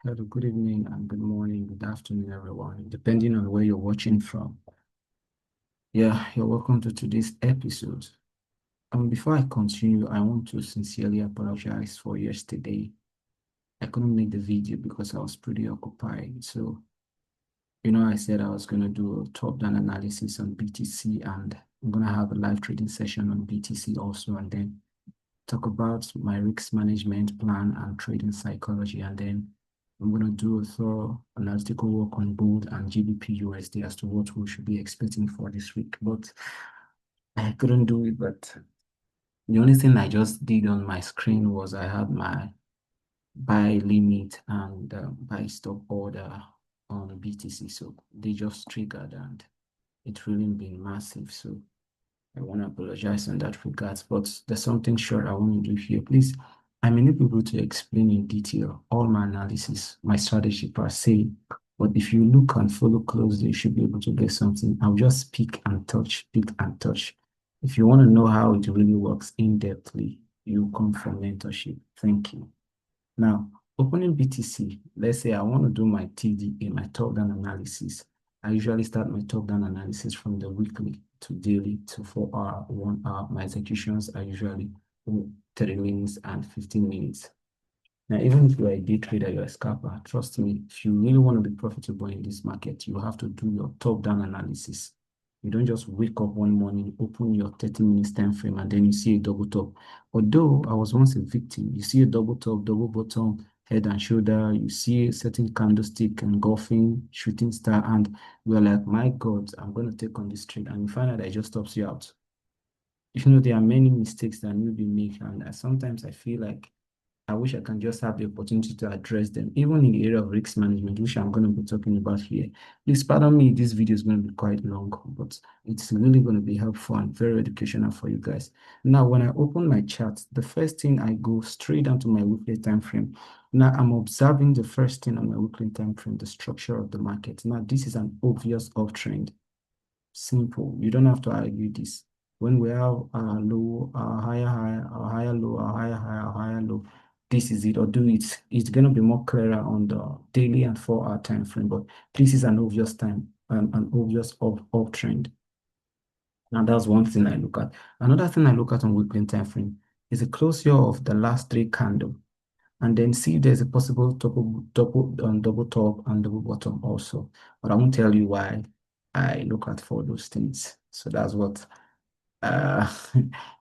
Hello, good evening and good morning, good afternoon, everyone, depending on where you're watching from. Yeah, you're welcome to today's episode. Before I continue, I want to sincerely apologize for yesterday. I couldn't make the video because I was pretty occupied. So, I said I was going to do a top-down analysis on BTC, and I'm going to have a live trading session on BTC also, and then talk about my risk management plan and trading psychology, and then I'm going to do a thorough analytical work on gold and GBP USD as to what we should be expecting for this week. But I couldn't do it. But the only thing I just did on my screen was I had my buy limit and buy stop order on BTC. So they just triggered and it really been massive. So I want to apologize on that regards, but there's something short I want to do here. Please, I may not be able to explain in detail all my analysis, my strategy per se, but if you look and follow closely, you should be able to get something. I'll just pick and touch, pick and touch. If you want to know how it really works in-depthly, you come for mentorship. Thank you. Now, opening BTC, let's say I want to do my TDA, my top-down analysis. I usually start my top-down analysis from the weekly to daily to 4 hour, 1 hour. My executions are usually 30 minutes and 15 minutes. Now, even if you're a day trader, you're a scalper, trust me, if you really want to be profitable in this market, you have to do your top-down analysis. You don't just wake up one morning, open your 30 minutes time frame, and then you see a double top. Although I was once a victim, you see a double top, double bottom, head and shoulder, you see a certain candlestick engulfing, shooting star, and you're like, my God, I'm going to take on this trade. And you find out that it just stops you out. There are many mistakes that newbie make, and sometimes I feel like I wish I can just have the opportunity to address them, even in the area of risk management, which I'm going to be talking about here. Please pardon me, this video is going to be quite long, but it's really going to be helpful and very educational for you guys. Now, when I open my chart, the first thing I go straight down to my weekly time frame. Now, I'm observing the first thing on my weekly time frame, the structure of the market. Now, this is an obvious uptrend. Simple. You don't have to argue this. When we have a low, a higher high, a higher low, a higher high, a higher low, this is it. Or do it. It's going to be more clearer on the daily and 4 hour time frame. But this is an obvious an obvious uptrend. And that's one thing I look at. Another thing I look at on weekly time frame is the closure of the last three candle, and then see if there's a possible double top and double bottom also. But I won't tell you why I look at for those things. So that's what uh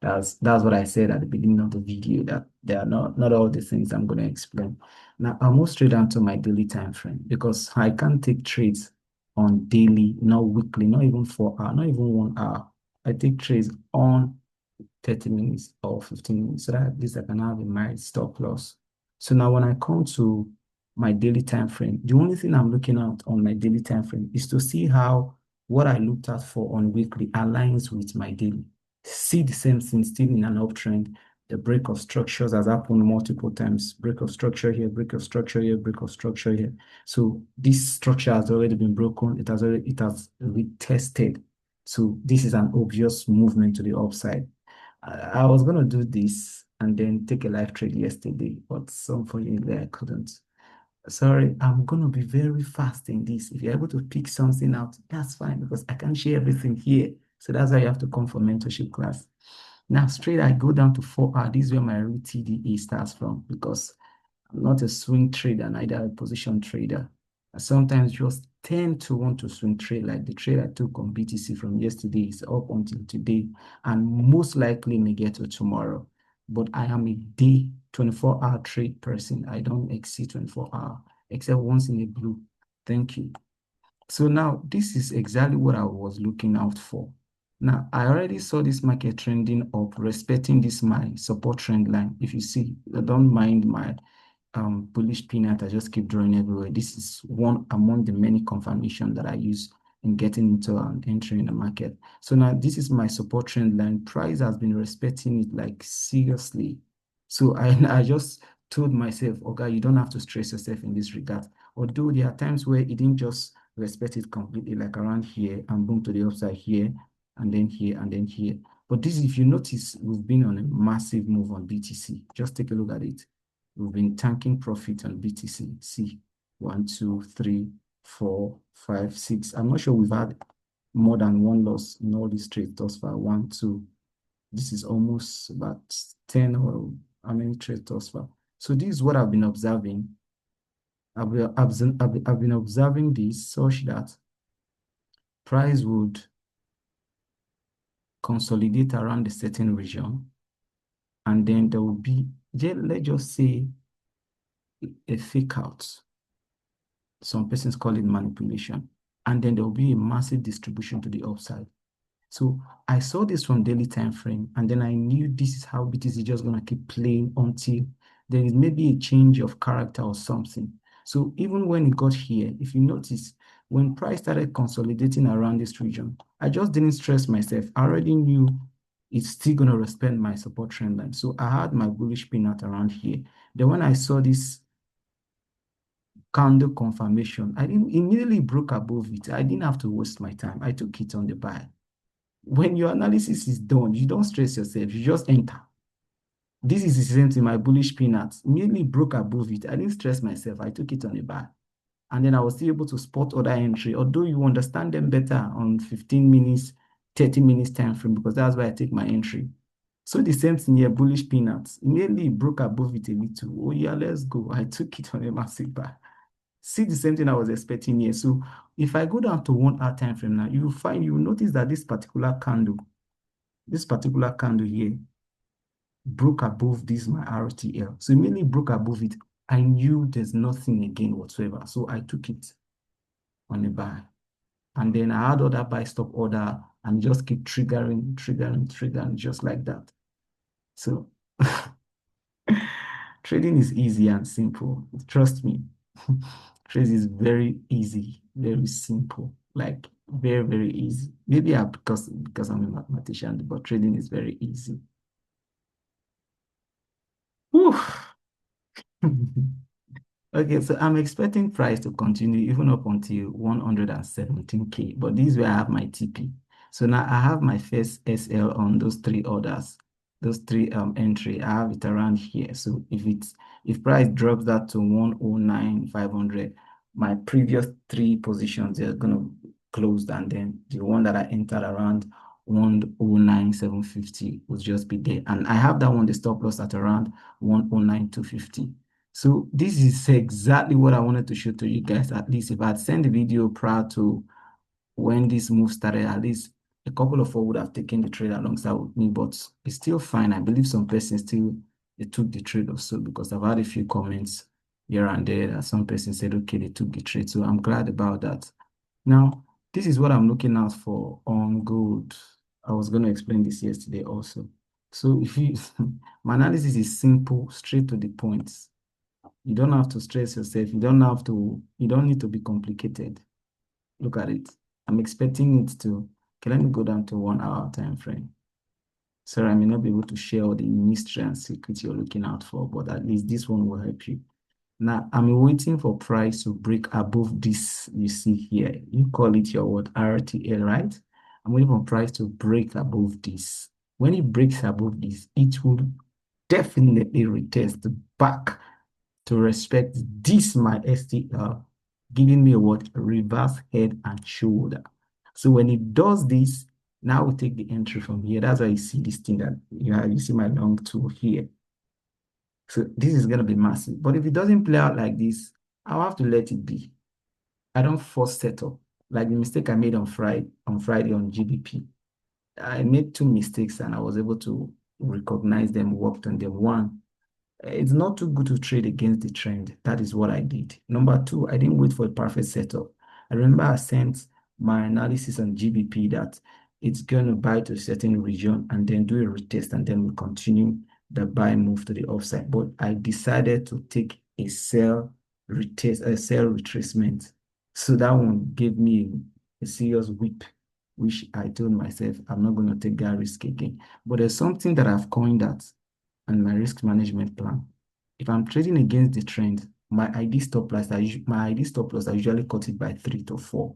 that's what I said at the beginning of the video, that they are not all the things I'm going to explain. Now I'll move straight down to my daily time frame because I can't take trades on daily, not weekly, not even 4 hour, not even 1 hour. I take trades on 30 minutes or 15 minutes so that at least I can have a mild stop loss. So now when I come to my daily time frame, the only thing I'm looking at on my daily time frame is to see how what I looked at for on weekly aligns with my daily. See the same thing still in an uptrend. The break of structures has happened multiple times. Break of structure here, break of structure here, break of structure here. So this structure has already been broken. It has retested. So this is an obvious movement to the upside. I was gonna do this and then take a live trade yesterday, but unfortunately I couldn't. Sorry, I'm gonna be very fast in this. If you're able to pick something out, that's fine because I can't share everything here. So that's why you have to come for mentorship class. Now, straight I go down to 4 hour. This is where my real TDA starts from because I'm not a swing trader, neither a position trader. I sometimes just tend to want to swing trade, like the trade I took on BTC from yesterday is up until today, and most likely may get to tomorrow. But I am a day 24-hour trade person. I don't exceed 24 hours, except once in a blue. Thank you. So now this is exactly what I was looking out for. Now, I already saw this market trending up, respecting this my support trend line. If you see, I don't mind my bullish peanut, I just keep drawing everywhere. This is one among the many confirmation that I use in getting into and entering the market. So now this is my support trend line. Price has been respecting it like seriously. So I just told myself, okay, you don't have to stress yourself in this regard. Although there are times where it didn't just respect it completely, like around here and boom to the upside here, and then here, and then here. But this, if you notice, we've been on a massive move on BTC. Just take a look at it. We've been tanking profit on BTC. See, 1, 2, 3, 4, 5, 6. I'm not sure we've had more than one loss in all these trades thus far. 1, 2. This is almost about 10 or how many trades thus far. So this is what I've been observing. I've been observing this such that price would consolidate around a certain region, and then there will be, let's just say, a fake out. Some persons call it manipulation. And then there will be a massive distribution to the upside. So I saw this from daily time frame, and then I knew this is how BTC is just going to keep playing until there is maybe a change of character or something. So even when it got here, if you notice, when price started consolidating around this region, I just didn't stress myself. I already knew it's still going to respect my support trend line. So I had my bullish pin out around here. Then when I saw this candle confirmation, I didn't immediately broke above it. I didn't have to waste my time. I took it on the buy. When your analysis is done, you don't stress yourself. You just enter. This is the same thing, my bullish peanuts. Immediately broke above it. I didn't stress myself. I took it on a buy. And then I was still able to spot other entry, although you understand them better on 15 minutes, 30 minutes time frame, because that's where I take my entry. So the same thing here, bullish peanuts. Immediately broke above it a little. Oh yeah, let's go. I took it on a massive buy. See the same thing I was expecting here. So if I go down to 1 hour time frame now, you will notice that this particular candle here broke above this my RTL. So immediately broke above it. I knew there's nothing again whatsoever. So I took it on a buy. And then I had other buy stop order and just keep triggering, just like that. So trading is easy and simple. Trust me. Trading is very easy, very simple, like very, very easy. Maybe because I'm a mathematician, but trading is very easy. Whew. Okay, so I'm expecting price to continue even up until 117K, but this is where I have my TP. So now I have my first SL on those three orders, those three entry. I have it around here. So if price drops that to 109,500, my previous three positions are gonna close, and then the one that I entered around 109,750 will just be there. And I have that one, the stop loss at around 109,250. So this is exactly what I wanted to show to you guys. At least if I had sent the video prior to when this move started, at least a couple of us would have taken the trade alongside with me, but it's still fine. I believe some persons still they took the trade also, because I've had a few comments here and there that some persons said, okay, they took the trade. So I'm glad about that. Now, this is what I'm looking out for on gold. I was going to explain this yesterday also. So if you, my analysis is simple, straight to the point. You don't have to stress yourself. You don't need to be complicated. Look at it. I'm expecting it to, okay, let me go down to 1 hour time frame. Sorry, I may not be able to share all the mystery and secrets you're looking out for, but at least this one will help you. Now, I'm waiting for price to break above this you see here. You call it your what? RTL, right? I'm waiting for price to break above this. When it breaks above this, it will definitely retest back to respect this my STL, giving me what? Reverse head and shoulder. So when it does this, now we take the entry from here. That's why you see this thing that you see my long tool here. So this is going to be massive. But if it doesn't play out like this, I'll have to let it be. I don't force setup. Like the mistake I made on Friday on GBP. I made two mistakes and I was able to recognize them, worked on them. One, it's not too good to trade against the trend. That is what I did. Number two, I didn't wait for a perfect setup. I remember I sent my analysis on GBP that it's going to buy to a certain region and then do a retest, and then we continue the buy move to the offside. But I decided to take a sell retest, a sell retracement. So that one gave me a serious whip, which I told myself I'm not going to take that risk again. But there's something that I've coined that and my risk management plan. If I'm trading against the trend, my ID stop loss, I usually cut it by 3 to 4.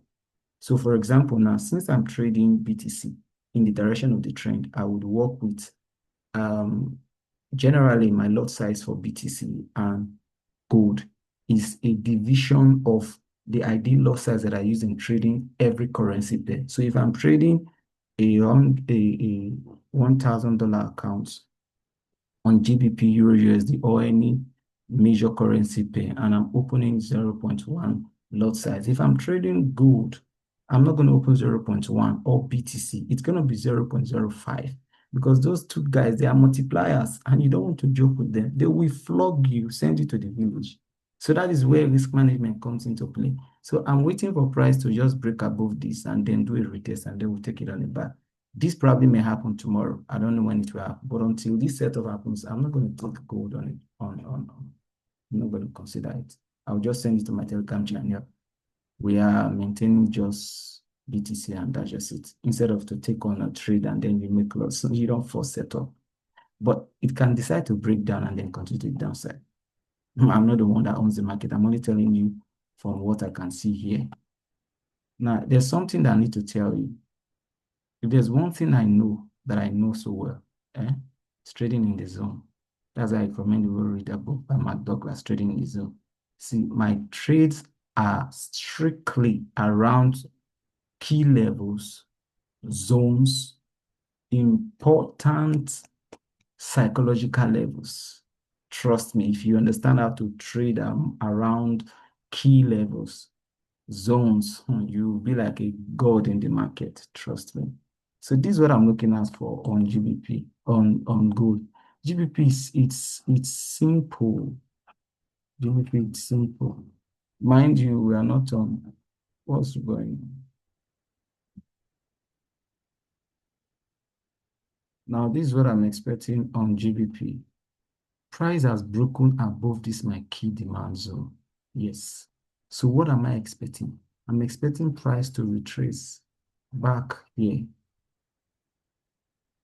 So for example, now, since I'm trading BTC in the direction of the trend, I would work with generally my lot size for BTC and gold is a division of the ideal lot size that I use in trading every currency pair. So if I'm trading a $1,000 account on GBP, Euro, USD, or any major currency pair, and I'm opening 0.1 lot size. If I'm trading gold, I'm not going to open 0.1 or BTC. It's going to be 0.05 because those two guys, they are multipliers and you don't want to joke with them. They will flog you, send you to the village. So that is where risk management comes into play. So I'm waiting for price to just break above this and then do a retest and then we'll take it on the back. This probably may happen tomorrow. I don't know when it will happen, but until this setup happens, I'm not going to take gold on it. I'm not going to consider it. I'll just send it to my Telegram channel. We are maintaining just BTC and that's just it. Instead of to take on a trade and then you make loss, so you don't force setup. But it can decide to break down and then continue to the downside. I'm not the one that owns the market. I'm only telling you from what I can see here. Now, there's something that I need to tell you. If there's one thing I know that I know so well, it's trading in the zone. That's why I recommend you go read a book by Mark Douglas, Trading in the Zone. See, my trades are strictly around key levels, zones, important psychological levels. Trust me, if you understand how to trade around key levels, zones, you'll be like a god in the market. Trust me. So this is what I'm looking at for on GBP, on gold. GBP is it's simple. GBP is simple. Mind you, we are not on what's going on. Now, this is what I'm expecting on GBP. Price has broken above this my key demand zone. Yes. So what am I expecting? I'm expecting price to retrace back here.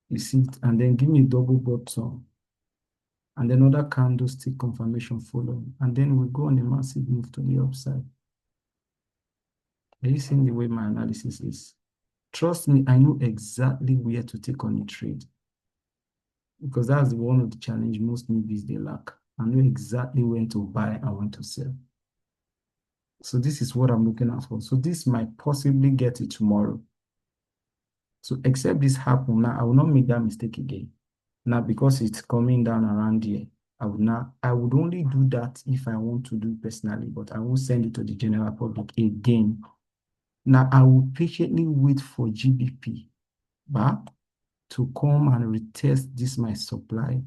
You see it, and then give me a double bottom. And then another candlestick confirmation following. And then we go on a massive move to the upside. Are you seeing the way my analysis is? Trust me, I know exactly where to take on a trade. Because that's one of the challenge most newbies they lack. I know exactly when to buy and when to sell. So this is what I'm looking at for. So this might possibly get it tomorrow. So except this happen now, I will not make that mistake again. Now, because it's coming down around here, I would only do that if I want to do personally, but I won't send it to the general public again. Now, I will patiently wait for GBP to come and retest this my supply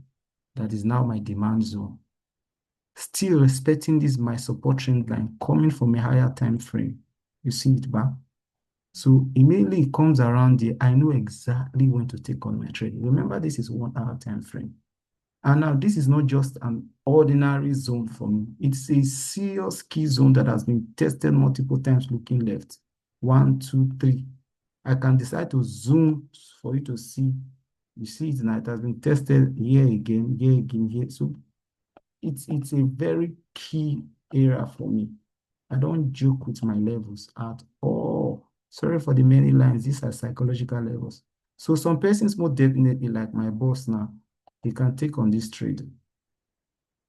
that is now my demand zone. Still respecting this my support trend line coming from a higher time frame. You see it back. So immediately it comes around here, I know exactly when to take on my trade. Remember, this is 1 hour time frame. And now this is not just an ordinary zone for me. It's a serious key zone that has been tested multiple times looking left. 1, 2, 3. I can decide to zoom for you to see. You see it now, it has been tested here again, here. So it's a very key area for me. I don't joke with my levels at all. Sorry for the many lines. These are psychological levels. So some persons more definitely, like my boss now, he can take on this trade.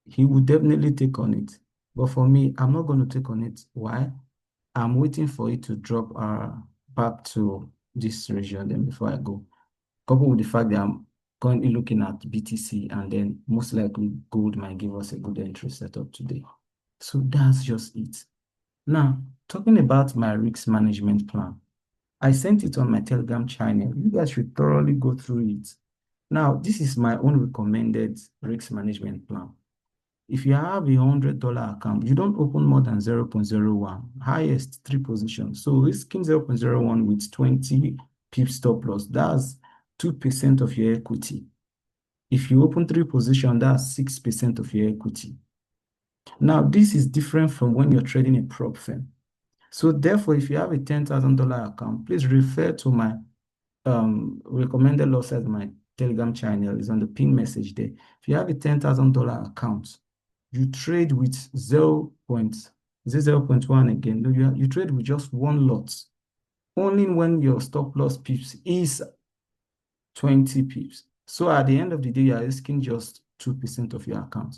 He would definitely take on it. But for me, I'm not going to take on it. Why? I'm waiting for it to drop back to this region then before I go. Coupled with the fact that I'm currently looking at BTC and then most likely gold might give us a good entry setup today. So that's just it. Now, talking about my risk management plan, I sent it on my Telegram channel. You guys should thoroughly go through it. Now, this is my own recommended risk management plan. If you have a $100 account, you don't open more than 0.01, highest 3 positions. So risking 0.01 with 20 pips stop loss, that's 2% of your equity. If you open 3 positions, that's 6% of your equity. Now, this is different from when you're trading a prop firm. So therefore, if you have a $10,000 account, please refer to my recommended loss at my Telegram channel. Is on the pin message there. If you have a $10,000 account, you trade with 0.1 again. No, you trade with just 1 lot. Only when your stop loss pips is 20 pips. So at the end of the day, you are risking just 2% of your account.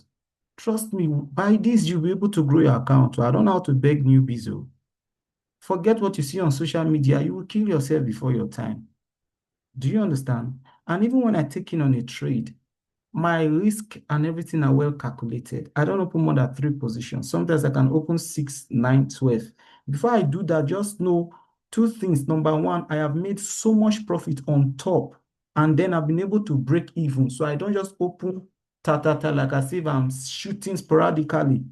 Trust me, by this, you'll be able to grow your account. So I don't know how to beg newbies. Oh. Forget what you see on social media. You will kill yourself before your time. Do you understand? And even when I take in on a trade, my risk and everything are well calculated. I don't open more than three positions. Sometimes I can open 6, 9, 12. Before I do that, just know two things. Number one, I have made so much profit on top, and then I've been able to break even. So I don't just open ta like as if I'm shooting sporadically.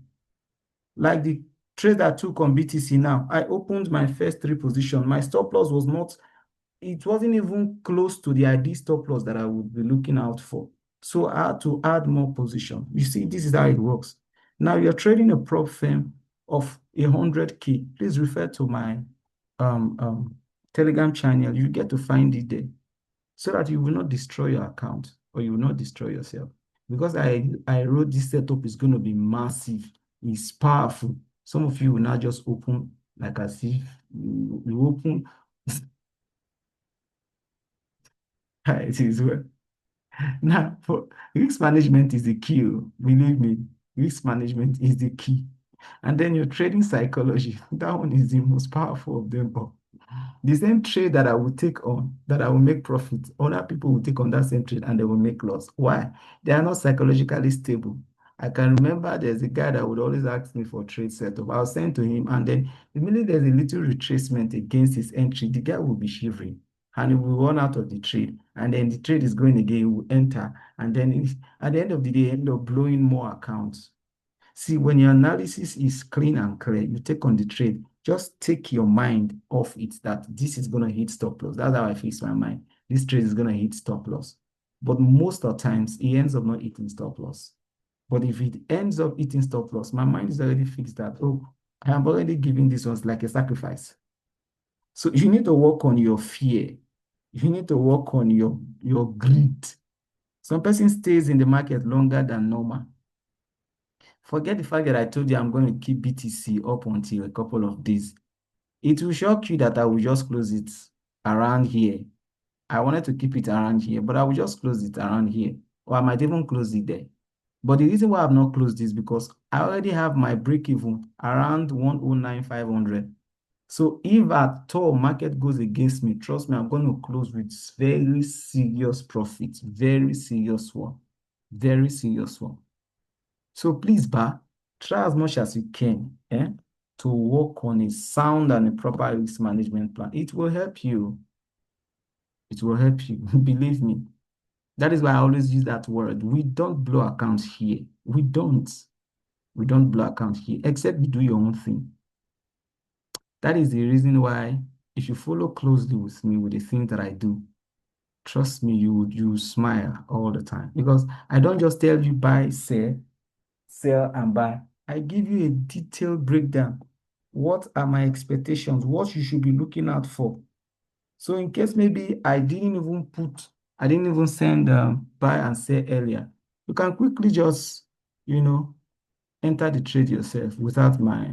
Like the trade I took on BTC now, I opened my first three positions. My stop loss was not, it wasn't even close to the ideal stop loss that I would be looking out for. So I had to add more position. You see, this is how it works. Now you're trading a prop firm of 100K. Please refer to my um, um, Telegram channel. You get to find it there so that you will not destroy your account or you will not destroy yourself. Because I wrote this setup is going to be massive. It's powerful. Some of you will not just open like as if you open. It is well. Now, for risk management is the key. Oh. Believe me, risk management is the key. And then your trading psychology, that one is the most powerful of them all. The same trade that I will take on, that I will make profit, other people will take on that same trade and they will make loss. Why? They are not psychologically stable. I can remember there's a guy that would always ask me for trade setup. I'll send to him, and then immediately there's a little retracement against his entry. The guy will be shivering and he will run out of the trade. And then the trade is going again, he will enter. And then at the end of the day, end up blowing more accounts. See, when your analysis is clean and clear, you take on the trade, just take your mind off it that this is going to hit stop loss. That's how I fix my mind. This trade is going to hit stop loss. But most of the times, it ends up not hitting stop loss. But if it ends up hitting stop loss, my mind is already fixed that, oh, I am already giving this one like a sacrifice. So you need to work on your fear. You need to work on your greed. Some person stays in the market longer than normal. Forget the fact that I told you I'm going to keep BTC up until a couple of days. It will shock you that I will just close it around here. I wanted to keep it around here, but I will just close it around here. Or I might even close it there. But the reason why I've not closed this is because I already have my break even around 109,500. So if at all market goes against me, trust me, I'm going to close with very serious profit, very serious one, very serious one. So please, try as much as you can to work on a sound and a proper risk management plan. It will help you. It will help you. Believe me. That is why I always use that word. We don't blow accounts here. We don't. We don't blow accounts here, except you do your own thing. That is the reason why if you follow closely with me with the things that I do, trust me, you smile all the time. Because I don't just tell you buy, sell and buy. I give you a detailed breakdown. What are my expectations? What you should be looking out for. So in case maybe I didn't even send buy and sell earlier, you can quickly just, enter the trade yourself without my